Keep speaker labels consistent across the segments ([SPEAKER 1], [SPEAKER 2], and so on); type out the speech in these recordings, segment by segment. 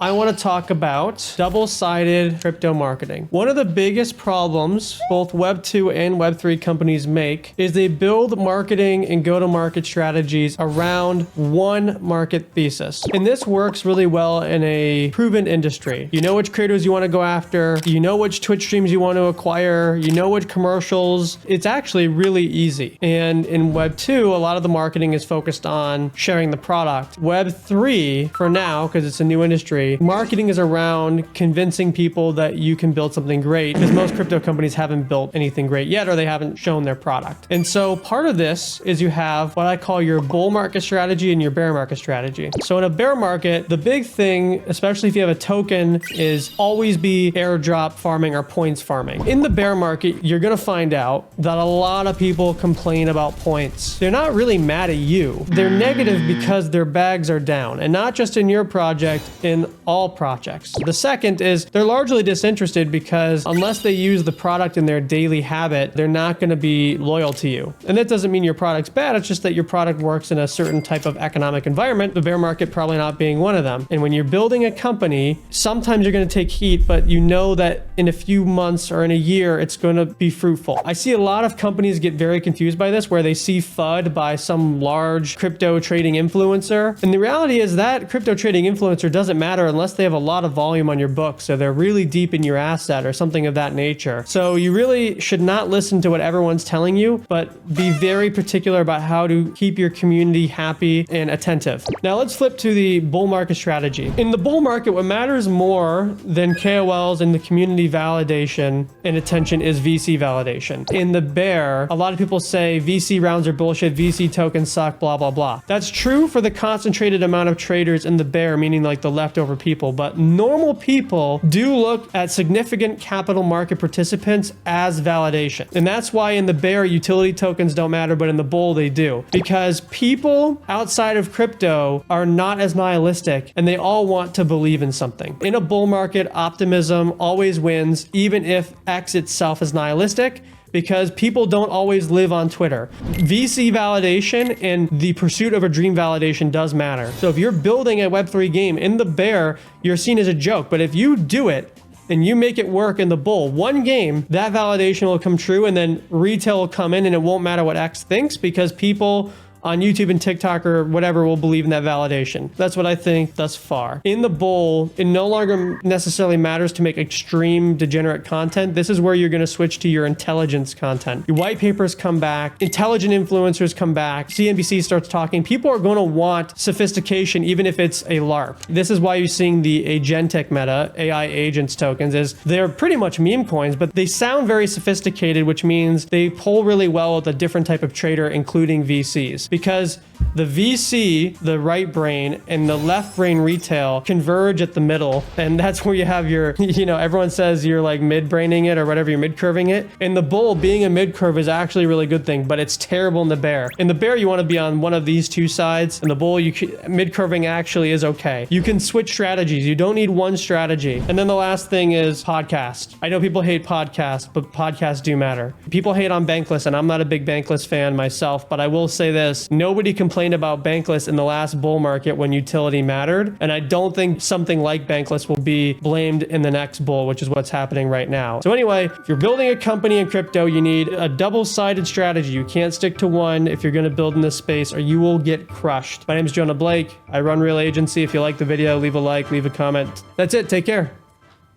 [SPEAKER 1] I want to talk about double-sided crypto marketing. One of the biggest problems both Web 2 and Web 3 companies make is they build marketing and go-to-market strategies around one market thesis. And this works really well in a proven industry. You know which creators you want to go after, you know which Twitch streams you want to acquire, you know which commercials. It's actually really easy. And in Web 2, a lot of the marketing is focused on sharing the product. Web 3, for now, because it's a new industry, marketing is around convincing people that you can build something great, because most crypto companies haven't built anything great yet, or they haven't shown their product. And so part of this is you have what I call your bull market strategy and your bear market strategy. So in a bear market, the big thing, especially if you have a token, is always be airdrop farming or points farming. In the bear market, you're going to find out that a lot of people complain about points. They're not really mad at you. They're negative because their bags are down, and not just in your project, in all projects. The second is they're largely disinterested because unless they use the product in their daily habit, they're not going to be loyal to you. And that doesn't mean your product's bad. It's just that your product works in a certain type of economic environment, the bear market probably not being one of them. And when you're building a company, sometimes you're going to take heat, but you know that in a few months or in a year, it's going to be fruitful. I see a lot of companies get very confused by this, where they see FUD by some large crypto trading influencer. And the reality is that crypto trading influencer doesn't matter unless they have a lot of volume on your book, so they're really deep in your asset or something of that nature. So you really should not listen to what everyone's telling you, but be very particular about how to keep your community happy and attentive. Now let's flip to the bull market strategy. In the bull market, what matters more than KOLs and the community validation and attention is VC validation. In the bear, a lot of people say VC rounds are bullshit, VC tokens suck, blah, blah, blah. That's true for the concentrated amount of traders in the bear, meaning like the leftover people, but normal people do look at significant capital market participants as validation. And that's why in the bear, utility tokens don't matter, but in the bull, they do. Because people outside of crypto are not as nihilistic, and they all want to believe in something. In a bull market, optimism always wins, even if X itself is nihilistic, because people don't always live on Twitter. VC validation and the pursuit of a dream validation does matter. So if you're building a Web3 game in the bear, you're seen as a joke. But if you do it and you make it work in the bull, one game, that validation will come true, and then retail will come in, and it won't matter what X thinks, because people on YouTube and TikTok or whatever will believe in that validation. That's what I think thus far. In the bull, it no longer necessarily matters to make extreme degenerate content. This is where you're going to switch to your intelligence content. Your white papers come back, intelligent influencers come back, CNBC starts talking. People are going to want sophistication, even if it's a LARP. This is why you're seeing the agentic meta, AI agents tokens, is they're pretty much meme coins, but they sound very sophisticated, which means they pull really well with a different type of trader, including VCs. Because the VC, the right brain, and the left brain retail converge at the middle. And that's where you have your, everyone says you're like mid-braining it or whatever, you're mid-curving it. In the bull, being a mid-curve is actually a really good thing, but it's terrible in the bear. In the bear, you want to be on one of these two sides. In the bull, mid-curving actually is okay. You can switch strategies. You don't need one strategy. And then the last thing is podcast. I know people hate podcasts, but podcasts do matter. People hate on Bankless, and I'm not a big Bankless fan myself, but I will say this. Nobody complained about Bankless in the last bull market when utility mattered. And I don't think something like Bankless will be blamed in the next bull, which is what's happening right now. So anyway, if you're building a company in crypto, you need a double-sided strategy. You can't stick to one if you're going to build in this space, or you will get crushed. My name is Jonah Blake. I run RealAgency. If you like the video, leave a like, leave a comment. That's it. Take care.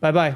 [SPEAKER 1] Bye-bye.